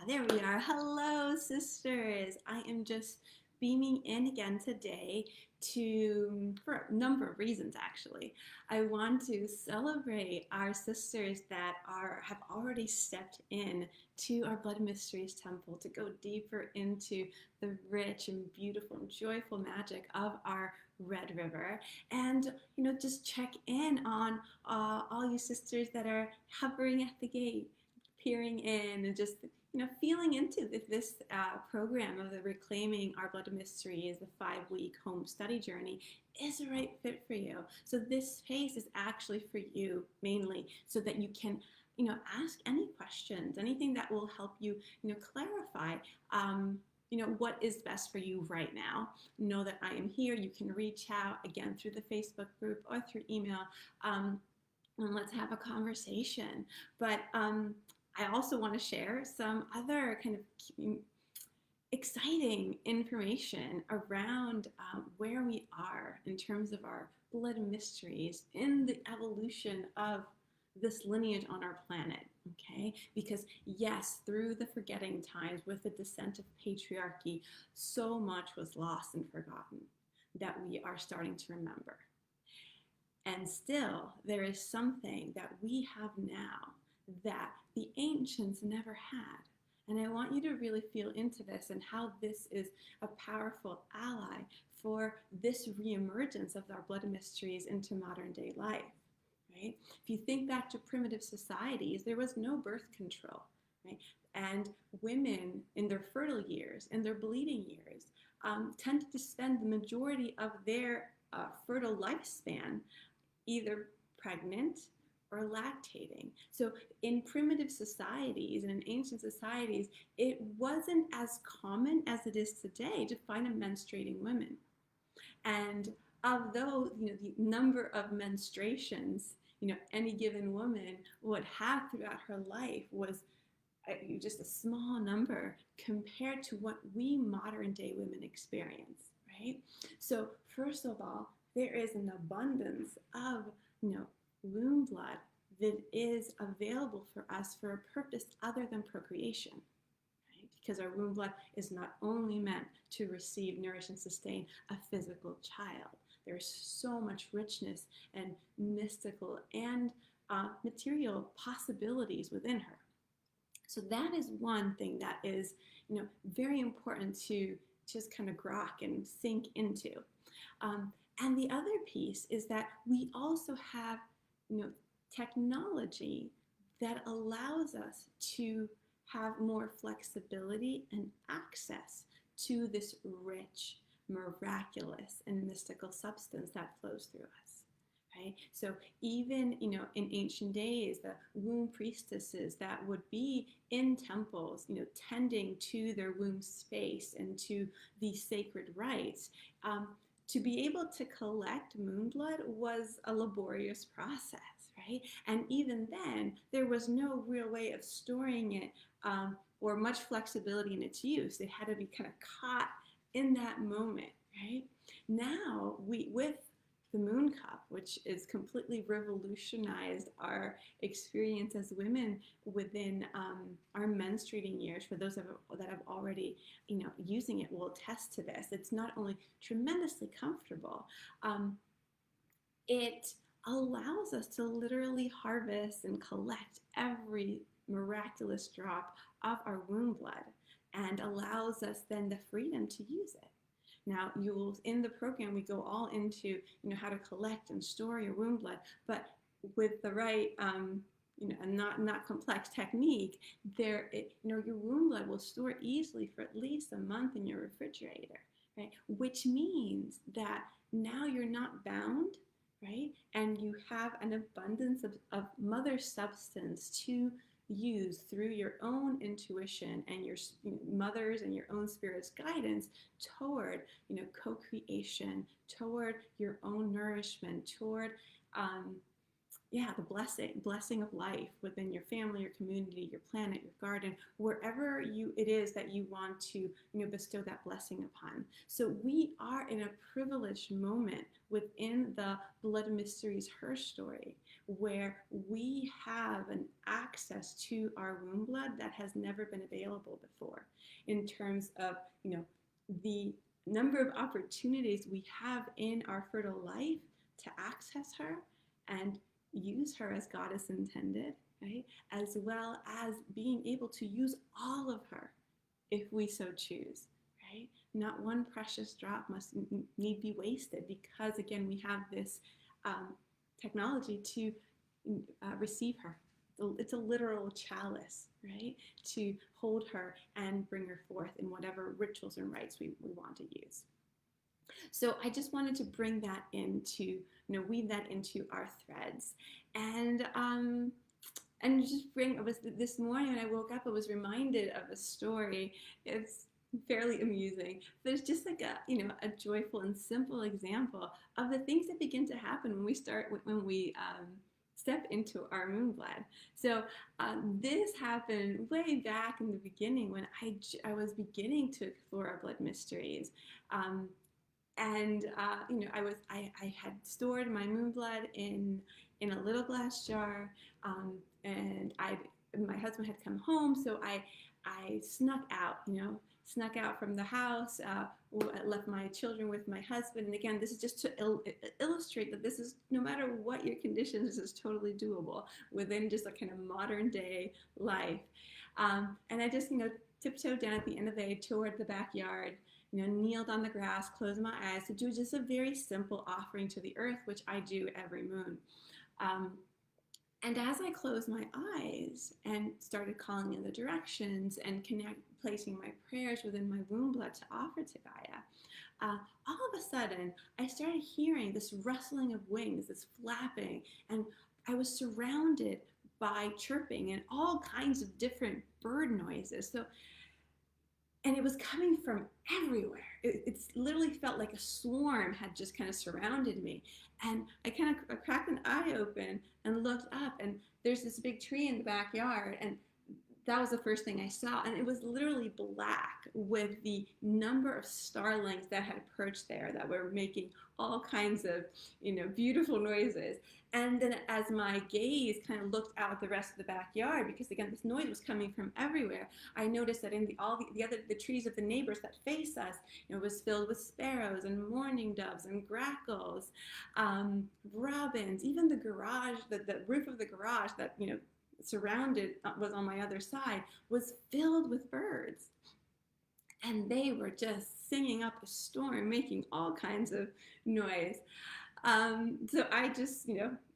There we are. Hello, sisters. I am just beaming in again today for a number of reasons, actually. I want to celebrate our sisters that have already stepped in to our Blood Mysteries Temple to go deeper into the rich and beautiful and joyful magic of our Red River, and just check in on all you sisters that are hovering at the gate, peering in, and just feeling into this program of the Reclaiming Our Blood Mysteries, the 5-week home study journey, is the right fit for you. So this space is actually for you mainly, so that you can ask any questions, anything that will help you clarify what is best for you right now. Know that I am here. You can reach out again through the Facebook group or through email, and let's have a conversation. But I also want to share some other kind of exciting information around where we are in terms of our blood mysteries in the evolution of this lineage on our planet. Okay, because yes, through the forgetting times with the descent of patriarchy, so much was lost and forgotten that we are starting to remember. And still, there is something that we have now that the ancients never had. And I want you to really feel into this and how this is a powerful ally for this reemergence of our blood mysteries into modern day life, right? If you think back to primitive societies, there was no birth control, right? And women in their fertile years, in their bleeding years, tended to spend the majority of their fertile lifespan either pregnant or lactating. So in primitive societies and in ancient societies, it wasn't as common as it is today to find a menstruating woman. And although the number of menstruations any given woman would have throughout her life was just a small number compared to what we modern day women experience, right? So first of all, there is an abundance of womb blood that is available for us for a purpose other than procreation, right? Because our womb blood is not only meant to receive, nourish, and sustain a physical child. There's so much richness and mystical and material possibilities within her. So that is one thing that is very important to just kind of grok and sink into. And the other piece is that we also have, technology that allows us to have more flexibility and access to this rich, miraculous, and mystical substance that flows through us. Right? So even, in ancient days, the womb priestesses that would be in temples, tending to their womb space and to these sacred rites, to be able to collect moon blood was a laborious process, right? And even then, there was no real way of storing it or much flexibility in its use. It had to be kind of caught in that moment, right? Now, with the moon cup, which is completely revolutionized our experience as women within our menstruating years. For those that have already, using it will attest to this. It's not only tremendously comfortable, it allows us to literally harvest and collect every miraculous drop of our womb blood and allows us then the freedom to use it. Now, in the program, we go all into, how to collect and store your womb blood, but with the right, not complex technique, your womb blood will store easily for at least a month in your refrigerator, right? Which means that now you're not bound, right? And you have an abundance of mother substance to use through your own intuition and your mother's and your own spirit's guidance toward co-creation, toward your own nourishment, toward the blessing of life within your family, your community, your planet, your garden, wherever it is that you want to bestow that blessing upon. So we are in a privileged moment within the Blood Mysteries Her Story, where we have an access to our womb blood that has never been available before, in terms of, the number of opportunities we have in our fertile life to access her and use her as God has intended, right? As well as being able to use all of her if we so choose, right? Not one precious drop must need be wasted, because again, we have this technology to receive her. It's a literal chalice, right? To hold her and bring her forth in whatever rituals and rites we want to use. So I just wanted to bring that into, weave that into our threads. And just bring, it was this morning when I woke up, I was reminded of a story. It's fairly amusing, but it's just like a joyful and simple example of the things that begin to happen when we step into our womb blood. So this happened way back in the beginning when I was beginning to explore our blood mysteries. I had stored my moon blood in a little glass jar, and my husband had come home, so I snuck out from the house, left my children with my husband. And again, this is just to illustrate that this is, no matter what your conditions, this is totally doable within just a kind of modern day life. And I just, tiptoed down at the end of the day toward the backyard, kneeled on the grass, closed my eyes to do just a very simple offering to the earth, which I do every moon. And as I closed my eyes and started calling in the directions and placing my prayers within my womb blood to offer to Gaia, all of a sudden, I started hearing this rustling of wings, this flapping, and I was surrounded by chirping and all kinds of different bird noises. And it was coming from everywhere. It literally felt like a swarm had just kind of surrounded me. And I kind of cracked an eye open and looked up, and there's this big tree in the backyard, and that was the first thing I saw. And it was literally black with the number of starlings that had perched there that were making all kinds of, beautiful noises. And then as my gaze kind of looked out at the rest of the backyard, because again, this noise was coming from everywhere, I noticed that in the trees of the neighbors that face us, was filled with sparrows and mourning doves and grackles, robins, even the garage, the roof of the garage that, surrounded, was on my other side, was filled with birds. And they were just singing up a storm, making all kinds of noise. So I just,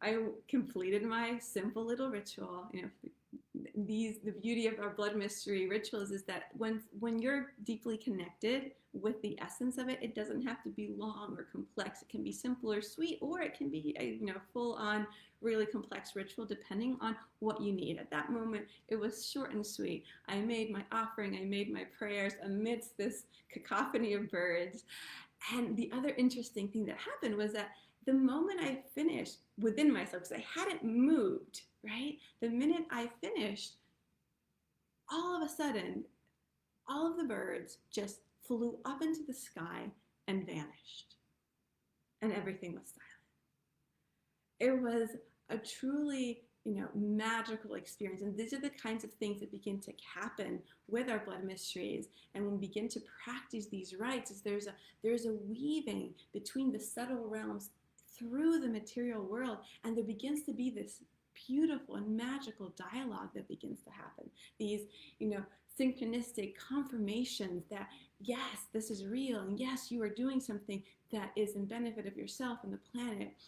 I completed my simple little ritual. The beauty of our blood mystery rituals is that when you're deeply connected with the essence of it, it doesn't have to be long or complex. It can be simple or sweet, or it can be a full-on, really complex ritual, depending on what you need. At that moment, it was short and sweet. I made my offering, I made my prayers amidst this cacophony of birds. And the other interesting thing that happened was that the moment I finished within myself, because I hadn't moved, right? The minute I finished, all of a sudden, all of the birds just flew up into the sky and vanished. And everything was silent. It was a truly, magical experience. And these are the kinds of things that begin to happen with our blood mysteries. And when we begin to practice these rites, is there's a weaving between the subtle realms through the material world, and there begins to be this beautiful and magical dialogue that begins to happen. These, synchronistic confirmations that, yes, this is real, and yes, you are doing something that is in benefit of yourself and the planet.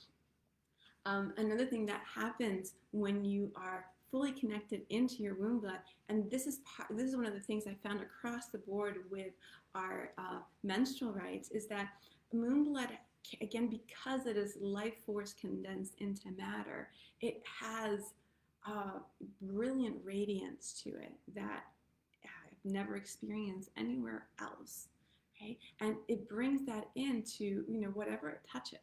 Another thing that happens when you are fully connected into your womb blood, and this is one of the things I found across the board with our menstrual rites, is that moon blood, again, because it is life force condensed into matter, it has brilliant radiance to it that I've never experienced anywhere else, right? And it brings that into, whatever it touches.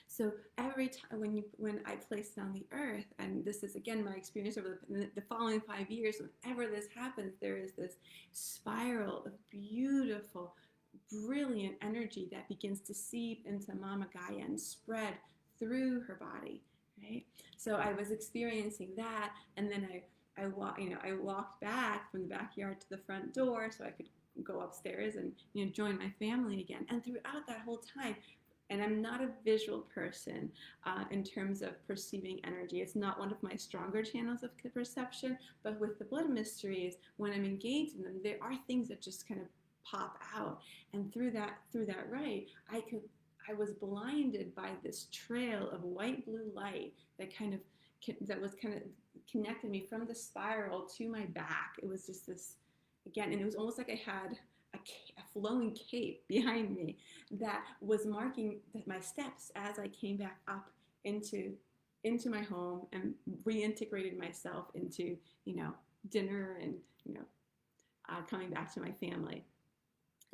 So every time when I place it on the earth, and this is again my experience over the following 5 years, whenever this happens, there is this spiral of beautiful, brilliant energy that begins to seep into Mama Gaia and spread through her body, right? So I was experiencing that, and then I walked back from the backyard to the front door so I could go upstairs and join my family again. And throughout that whole time, and I'm not a visual person in terms of perceiving energy. It's not one of my stronger channels of perception, but with the blood mysteries, when I'm engaged in them, there are things that just kind of pop out. And through that rite, I was blinded by this trail of white blue light that was kind of connected me from the spiral to my back. It was just this, again, and it was almost like I had a flowing cape behind me that was marking my steps as I came back up into my home and reintegrated myself into dinner and coming back to my family.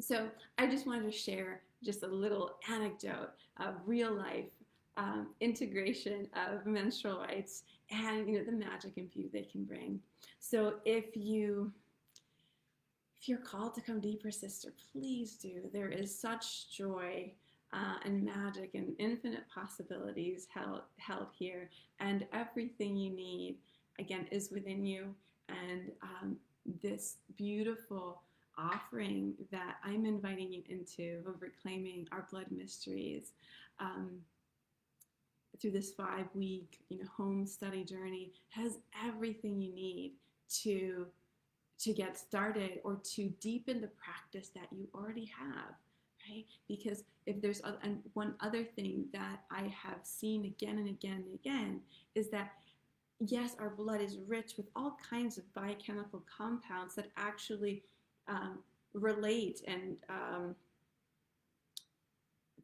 So I just wanted to share just a little anecdote of real life integration of menstrual rites and the magic and beauty they can bring. So if you're called to come deeper, sister, please do. There is such joy and magic and infinite possibilities held here, and everything you need, again, is within you. And this beautiful offering that I'm inviting you into of reclaiming our blood mysteries through this 5-week home study journey has everything you need to get started or to deepen the practice that you already have, right? Because if there's one other thing that I have seen again and again and again is that yes, our blood is rich with all kinds of biochemical compounds that actually relate and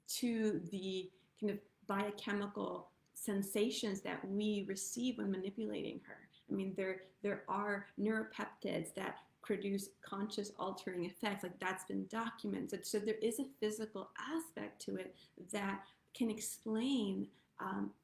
to the kind of biochemical sensations that we receive when manipulating her. I mean, there are neuropeptides that produce conscious altering effects, like that's been documented. So there is a physical aspect to it that can explain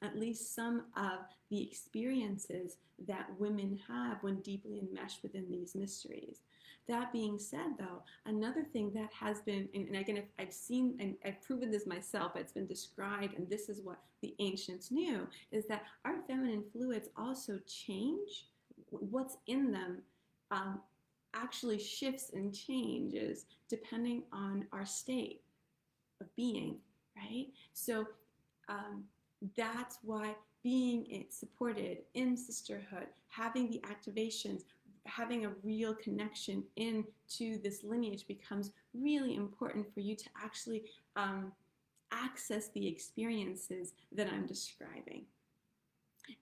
at least some of the experiences that women have when deeply enmeshed within these mysteries. That being said, though, another thing that has been, and again, I've seen and I've proven this myself, it's been described, and this is what the ancients knew, is that our feminine fluids also change. What's in them actually shifts and changes depending on our state of being, right? So that's why being supported in sisterhood, having the activations, having a real connection into this lineage becomes really important for you to actually access the experiences that I'm describing.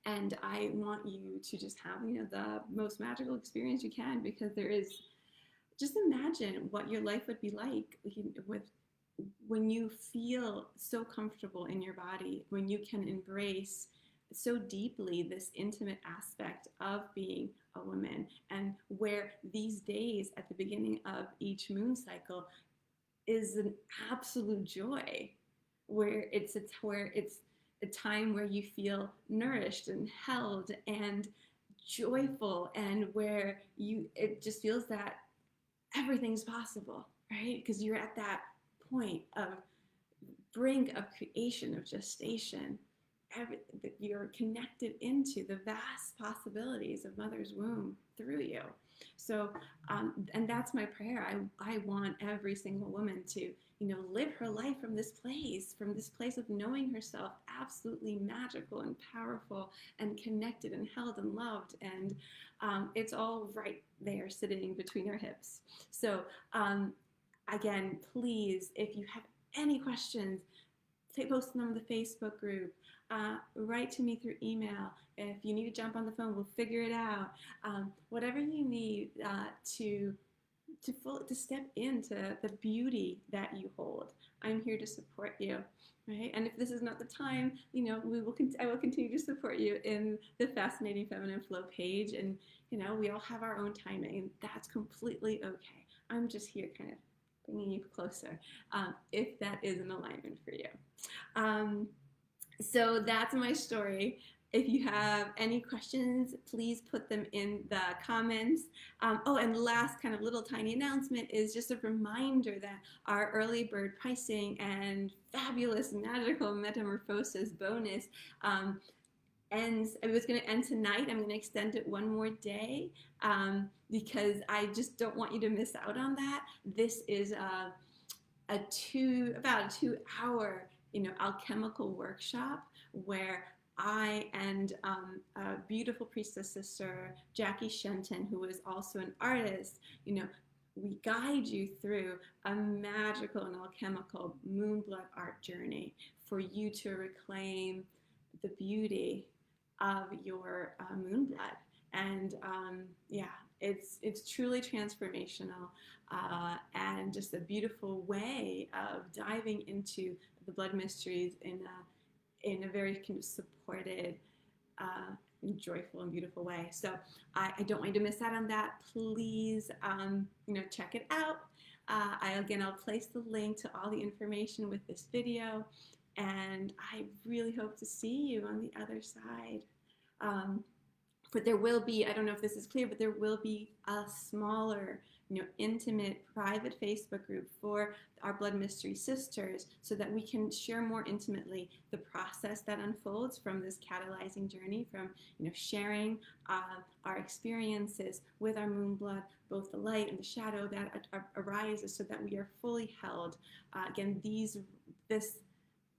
And I want you to just have the most magical experience you can, because there is, just imagine what your life would be like with when you feel so comfortable in your body, when you can embrace so deeply this intimate aspect of being a woman, and where these days at the beginning of each moon cycle is an absolute joy, where it's a time where you feel nourished and held and joyful, and where it just feels that everything's possible, right? Because you're at that point of brink of creation, of gestation. You're connected into the vast possibilities of mother's womb through you. So, and that's my prayer. I want every single woman to, live her life from this place of knowing herself absolutely magical and powerful and connected and held and loved. And it's all right there sitting between our hips. So, again, please, if you have any questions, post them on the Facebook group, write to me through email. If you need to jump on the phone, we'll figure it out. Whatever you need to step into the beauty that you hold, I'm here to support you, right? And if this is not the time, I will continue to support you in the Fascinating Feminine Flow page, and we all have our own timing, and that's completely okay. I'm just here kind of bringing you closer, if that is an alignment for you. So that's my story. If you have any questions, please put them in the comments. And last kind of little tiny announcement is just a reminder that our early bird pricing and fabulous magical metamorphosis bonus ends. It was going to end tonight. I'm going to extend it one more day because I just don't want you to miss out on that. This is about a 2 hour, alchemical workshop where I and a beautiful priestess sister, Jackie Shenton, who is also an artist, we guide you through a magical and alchemical moonblood art journey for you to reclaim the beauty of your moonblood. And yeah, it's truly transformational and just a beautiful way of diving into the blood mysteries in a very kind of supported, and joyful and beautiful way. So I don't want you to miss out on that. Please, check it out. I'll place the link to all the information with this video, and I really hope to see you on the other side. But there will be, I don't know if this is clear, but there will be a smaller, intimate, private Facebook group for our Blood Mystery Sisters so that we can share more intimately the process that unfolds from this catalyzing journey, from, sharing our experiences with our moon blood, both the light and the shadow that arises so that we are fully held. Again, this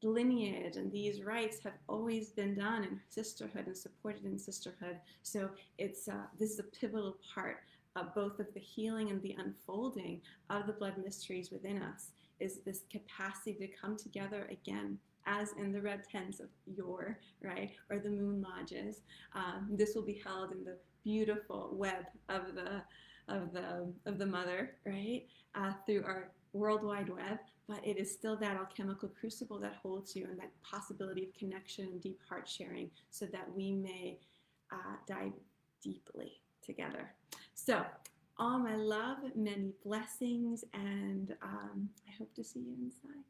lineage and these rites have always been done in sisterhood and supported in sisterhood. So this is a pivotal part of both of the healing and the unfolding of the blood mysteries within us, is this capacity to come together again, as in the red tents of yore, right, or the moon lodges. This will be held in the beautiful web of the mother, right, through our World Wide Web, but it is still that alchemical crucible that holds you, and that possibility of connection and deep heart sharing, so that we may dive deeply together. So, all my love, many blessings, and I hope to see you inside.